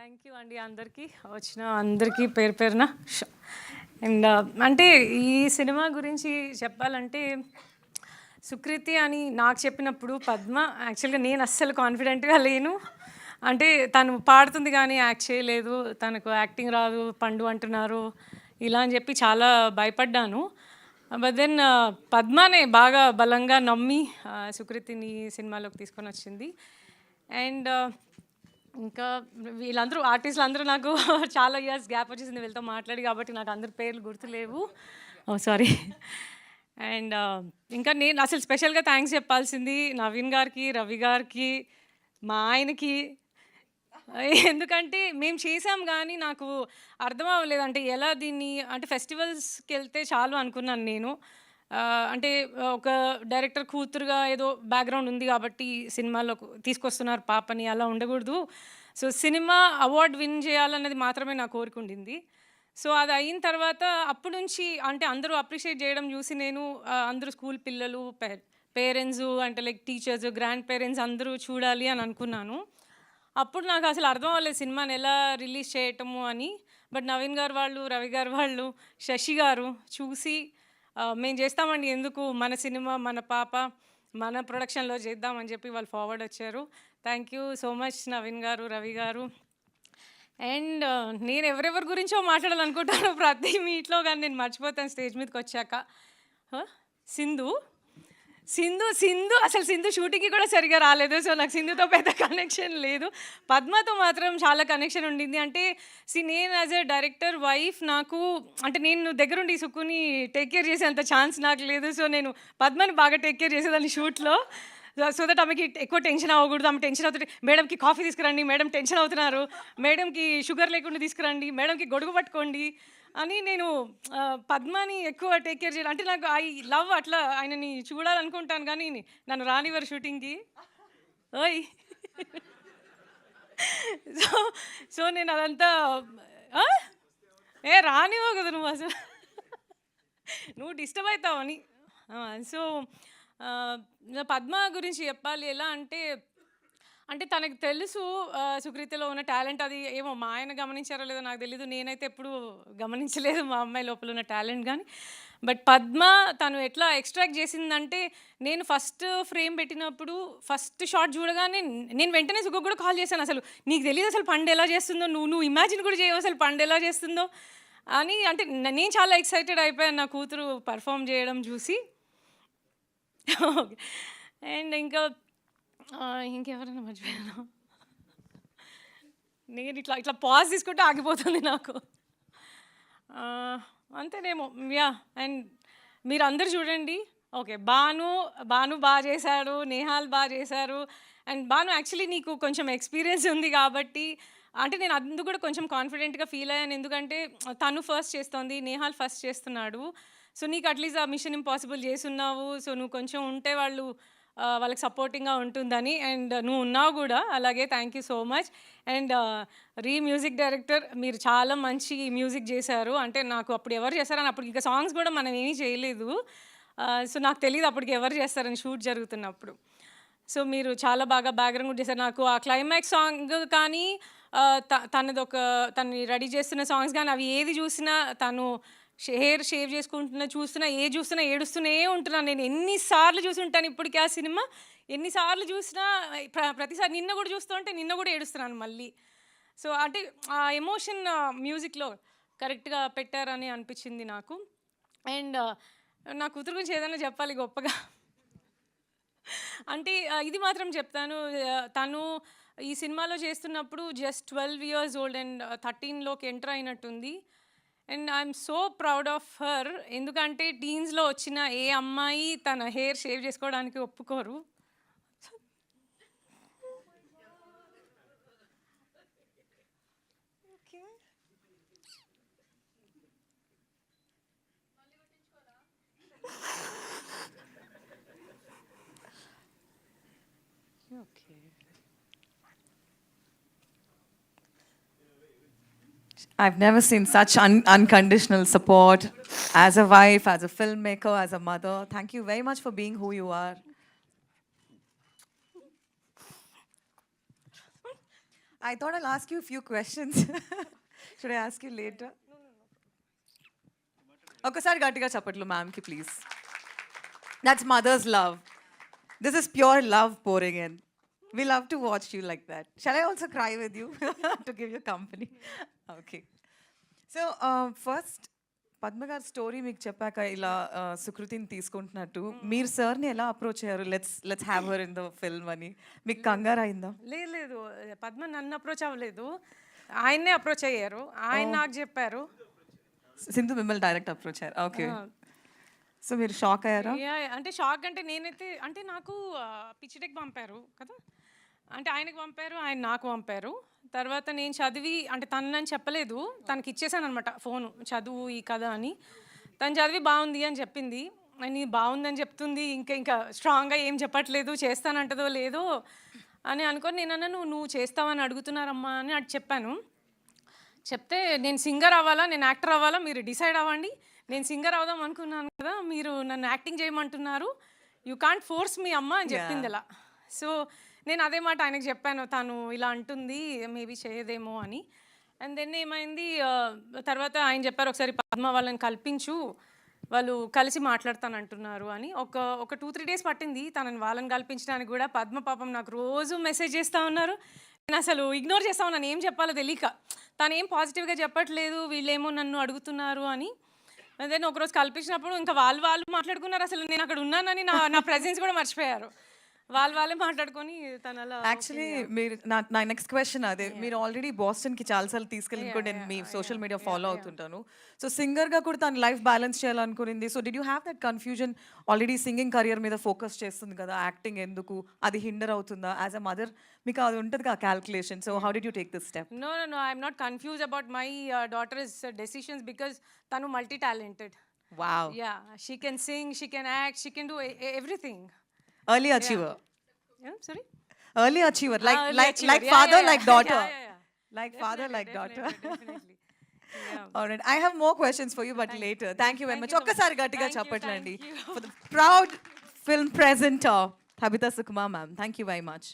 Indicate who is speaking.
Speaker 1: Thank you అండి అందరికీ వచ్చిన అందరికీ పేరు పేరున. అండ్ అంటే ఈ సినిమా గురించి చెప్పాలంటే సుకృతి అని నాకు చెప్పినప్పుడు పద్మ యాక్చువల్గా నేను అస్సలు కాన్ఫిడెంట్గా లేను. అంటే తను పాడుతుంది కానీ యాక్ట్ చేయలేదు, తనకు యాక్టింగ్ రాదు, పండు అంటున్నారు ఇలా అని చెప్పి చాలా భయపడ్డాను. బట్ దెన్ పద్మనే బాగా బలంగా నమ్మి సుకృతిని సినిమాలోకి తీసుకొని వచ్చింది. అండ్ ఇంకా వీళ్ళందరూ ఆర్టిస్టులు అందరూ నాకు చాలా ఇయర్స్ గ్యాప్ వచ్చేసింది వీళ్ళతో మాట్లాడి, కాబట్టి నాకు అందరి పేర్లు గుర్తులేవు. సారీ. అండ్ ఇంకా నేను అసలు స్పెషల్గా థ్యాంక్స్ చెప్పాల్సింది నవీన్ గారికి, రవి గారికి, మా ఆయనకి. ఎందుకంటే మేము చేసాం కానీ నాకు అర్థం అవ్వలేదు, అంటే ఎలా దీన్ని అంటే ఫెస్టివల్స్కి వెళ్తే చాలు అనుకున్నాను నేను. అంటే ఒక డైరెక్టర్ కూతురుగా ఏదో బ్యాక్గ్రౌండ్ ఉంది కాబట్టి సినిమాలో తీసుకొస్తున్నారు పాపని, అలా ఉండకూడదు. సో సినిమా అవార్డు విన్ చేయాలన్నది మాత్రమే నా కోరిక ఉండింది. సో అది అయిన తర్వాత అప్పటి నుంచి అంటే అందరూ అప్రిషియేట్ చేయడం చూసి నేను అందరూ స్కూల్ పిల్లలు, పేరెంట్స్ అంటే లైక్ టీచర్స్, గ్రాండ్ పేరెంట్స్ అందరూ చూడాలి అని అనుకున్నాను. అప్పుడు నాకు అసలు అర్థం అవ్వలేదు సినిమాని ఎలా రిలీజ్ చేయటము అని. బట్ నవీన్ గారు వాళ్ళు, రవి గారు వాళ్ళు, శశి గారు చూసి మేము చేస్తామండి, ఎందుకు మన సినిమా మన పాప మన ప్రొడక్షన్లో చేద్దామని చెప్పి వాళ్ళు ఫార్వర్డ్ వచ్చారు. Thank you so much Naveen గారు, రవి గారు. అండ్ నేను ఎవరెవరి గురించో మాట్లాడాలనుకుంటాను ప్రతి మీట్లో, కానీ నేను మర్చిపోతాను స్టేజ్ మీదకి వచ్చాక. సింధు సింధు సింధు అసలు సింధు షూటింగ్కి కూడా సరిగా రాలేదు. సో నాకు సింధుతో పెద్ద కనెక్షన్ లేదు. పద్మతో మాత్రం చాలా కనెక్షన్ ఉండింది. అంటే నేను యాజ్ ఎ డైరెక్టర్ వైఫ్ నాకు అంటే నేను దగ్గరుండి సుక్కుని టేక్ కేర్ చేసేంత ఛాన్స్ నాకు లేదు. సో నేను పద్మని బాగా టేక్ కేర్ చేసేదాన్ని షూట్లో. సో దట్ ఆమెకి ఎక్కువ టెన్షన్ అవ్వకూడదు. ఆమె టెన్షన్ అవుతుంటే మేడంకి కాఫీ తీసుకురండి, మేడం టెన్షన్ అవుతున్నారు, మేడంకి షుగర్ లేకుండా తీసుకురండి, మేడంకి గొడుగు పట్టుకోండి అని నేను పద్మని ఎక్కువ టేక్ కేర్ చేయాలి. అంటే నాకు ఐ లవ్ అట్లా ఆయనని చూడాలనుకుంటాను కానీ నన్ను రానివ్వరు షూటింగ్కి. ఓయ్ సో సో నేను అదంతా రానివ్వవు కదా నువ్వు, అసలు నువ్వు డిస్టర్బ్ అవుతావని. సో పద్మ గురించి చెప్పాలి ఎలా అంటే అంటే తనకు తెలుసు సుకృతిలో ఉన్న టాలెంట్. అది ఏమో మా ఆయన గమనించారో లేదో నాకు తెలీదు, నేనైతే ఎప్పుడు గమనించలేదు మా అమ్మాయి లోపల ఉన్న టాలెంట్ కానీ. బట్ పద్మ తను ఎట్లా ఎక్స్ట్రాక్ట్ చేసిందంటే నేను ఫస్ట్ ఫ్రేమ్ పెట్టినప్పుడు ఫస్ట్ షాట్ చూడగానే నేను వెంటనే సుఖకు కూడా కాల్ చేశాను, అసలు నీకు తెలియదు అసలు పండు ఎలా చేస్తుందో, నువ్వు ఇమాజిన్ కూడా చేయవు అసలు పండు ఎలా చేస్తుందో అని. అంటే నేను చాలా ఎక్సైటెడ్ అయిపోయాను నా కూతురు పర్ఫామ్ చేయడం చూసి. అండ్ ఇంకా ఇంకెవరైనా మర్చిపోయాను. నేను ఇట్లా ఇట్లా పాజ్ తీసుకుంటే ఆగిపోతుంది నాకు. అంతేనేమో యా. అండ్ మీరు అందరు చూడండి. ఓకే, భాను బాగా చేశాడు, నేహాల్ బాగా చేశారు. అండ్ భాను యాక్చువల్లీ నీకు కొంచెం ఎక్స్పీరియన్స్ ఉంది కాబట్టి అంటే నేను అందుకు కూడా కొంచెం కాన్ఫిడెంట్గా ఫీల్ అయ్యాను. ఎందుకంటే తను ఫస్ట్ చేస్తోంది, నేహాల్ ఫస్ట్ చేస్తున్నాడు. సో నీకు అట్లీస్ట్ ఆ మిషన్ ఇంపాసిబుల్ చేస్తున్నావు. సో నువ్వు కొంచెం ఉంటే వాళ్ళకి సపోర్టింగ్గా ఉంటుందని. అండ్ నువ్వు ఉన్నావు కూడా అలాగే. Thank you so much. And music director మీరు చాలా మంచి మ్యూజిక్ చేశారు. అంటే నాకు అప్పుడు ఎవరు చేశారని అప్పుడు ఇంకా సాంగ్స్ కూడా మనం ఏమీ చేయలేదు. సో నాకు తెలియదు అప్పటికి ఎవరు చేస్తారని షూట్ జరుగుతున్నప్పుడు. సో మీరు చాలా బాగా బ్యాక్గ్రౌండ్ కూడా చేశారు. నాకు ఆ క్లైమాక్స్ సాంగ్ కానీ తనని రెడీ చేస్తున్న సాంగ్స్ కానీ అవి ఏది చూసినా తను హెయిర్ షేవ్ చేసుకుంటున్నా చూస్తున్నా ఏడుస్తూనే ఉంటున్నాను. నేను ఎన్నిసార్లు చూసి ఉంటాను ఇప్పటికీ ఆ సినిమా, ఎన్నిసార్లు చూసినా ప్రతిసారి నిన్న కూడా చూస్తుంటే నిన్న కూడా ఏడుస్తున్నాను మళ్ళీ. సో అంటే ఆ ఎమోషన్ మ్యూజిక్లో కరెక్ట్గా పెట్టారని అనిపించింది నాకు. అండ్ నా కూతురు గురించి ఏదైనా చెప్పాలి గొప్పగా అంటే ఇది మాత్రం చెప్తాను, తను ఈ సినిమాలో చేస్తున్నప్పుడు జస్ట్ 12 years old అండ్ 13లోకి ఎంటర్ అయినట్టుంది. And I'm so proud of her. ఎందుకంటే టీన్స్లో వచ్చిన ఏ అమ్మాయి తన హెయిర్ షేవ్ చేసుకోవడానికి ఒప్పుకోరు.
Speaker 2: I've never seen such unconditional support as a wife, as a filmmaker, as a mother. Thank you very much for being who you are. I thought I'll ask you a few questions. Should I ask you later? ఒకసారి గట్టిగా చప్పట్లు మ్యామ్కి please. That's mother's love. This is pure love pouring in. We love to watch you like that. Shall I also cry with you to give you company? Okay. So, first, Padma గారి story మీకు చెప్పాక ఇలా సుకృతిని తీసుకుంటున్నట్టు మీరు సార్ని ఎలా approach అయ్యారు? Let's have her in the film అని మీకు కంగారు అయిందా?
Speaker 1: లేదు లేదు, పద్మ నన్ను అప్రోచ్ అవ్వలేదు, ఆయన్నే అప్రోచ్ అయ్యారు. ఆయన నాకు చెప్పారు.
Speaker 2: సింధు మిమ్మల్ని డైరెక్ట్ అప్రోచ్ అయ్యారు. ఓకే. సో మీరు షాక్ అయ్యారా?
Speaker 1: అంటే షాక్ అంటే నేనైతే అంటే నాకు పిచ్చిటెక్ పంపారు కదా, అంటే ఆయనకు పంపారు, ఆయన నాకు పంపారు. తర్వాత నేను చదివి అంటే తను నన్ను చెప్పలేదు, తనకి ఇచ్చేసాను అనమాట ఫోను, చదువు ఈ కథ అని. తను చదివి బాగుంది అని చెప్పింది, అని బాగుందని చెప్తుంది, ఇంకా స్ట్రాంగ్గా ఏం చెప్పట్లేదు, చేస్తానంటదో లేదో అని అనుకొని నేను అన్నాను, నువ్వు చేస్తావని అడుగుతున్నారమ్మా అని అటు చెప్పాను. చెప్తే నేను సింగర్ అవ్వాలా నేను యాక్టర్ అవ్వాలా మీరు డిసైడ్ అవ్వండి, నేను సింగర్ అవుదాం అనుకున్నాను కదా, మీరు నన్ను యాక్టింగ్ చేయమంటున్నారు, యూ కాంట్ ఫోర్స్ మీ అమ్మ అని చెప్పింది ఇలా. సో నేను అదే మాట ఆయనకు చెప్పాను, తను ఇలా అంటుంది మేబీ చేయదేమో అని. అండ్ దెన్ ఏమైంది, తర్వాత ఆయన చెప్పారు ఒకసారి పద్మ వాళ్ళని కల్పించు, వాళ్ళు కలిసి మాట్లాడతానంటున్నారు అని. ఒక 2-3 డేస్ పట్టింది తనని వాళ్ళని కల్పించడానికి కూడా. పద్మ పాపం నాకు రోజు మెసేజ్ చేస్తూ ఉన్నారు, నేను అసలు ఇగ్నోర్ చేస్తా ఉన్నాను, ఏం చెప్పాలో తెలియక. తను ఏం పాజిటివ్గా చెప్పట్లేదు, వీళ్ళేమో నన్ను అడుగుతున్నారు అని. దెన్ ఒకరోజు కల్పించినప్పుడు ఇంకా వాళ్ళు మాట్లాడుకున్నారు, అసలు నేను అక్కడ ఉన్నానని నా ప్రెజెన్స్ కూడా మర్చిపోయారు. వాళ్ళే మాట్లాడుకొని తన అలా.
Speaker 2: యాక్చువల్లీ మీరు నా నెక్స్ట్ క్వశ్చన్ అదే, మీరు ఆల్రెడీ బాస్టన్కి చాలాసార్లు తీసుకెళ్ళి కూడా నేను మీ సోషల్ మీడియా ఫాలో అవుతుంటాను. సో సింగర్గా కూడా తను లైఫ్ బ్యాలెన్స్ చేయాలనుకునింది. So did you have that confusion? Already singing career మీద ఫోకస్ చేస్తుంది కదా, యాక్టింగ్ ఎందుకు, అది హిండర్ అవుతుందా? యాజ్ అ మదర్ మీకు అది ఉంటుంది కదా calculation. So how did you take this step?
Speaker 1: No, I'm not confused about my daughter's decisions because tanu multi-talented.
Speaker 2: Wow.
Speaker 1: Yeah, she can sing, she can act, she can do everything.
Speaker 2: Early achiever.
Speaker 1: Yeah, sorry?
Speaker 2: Early achiever.
Speaker 1: Early
Speaker 2: Like
Speaker 1: achiever. Yeah,
Speaker 2: father,
Speaker 1: yeah,
Speaker 2: like
Speaker 1: yeah.
Speaker 2: daughter.
Speaker 1: Yeah.
Speaker 2: Like father, like daughter.
Speaker 1: Definitely. Yeah.
Speaker 2: All right. I have more questions for you, but later. Thank you very much. ఒక్కసారి గట్టిగా
Speaker 1: Thank you,
Speaker 2: చెప్పట్లండి
Speaker 1: thank you.
Speaker 2: for the proud film presenter, Tabitha Sukumar ma'am. Thank you very much.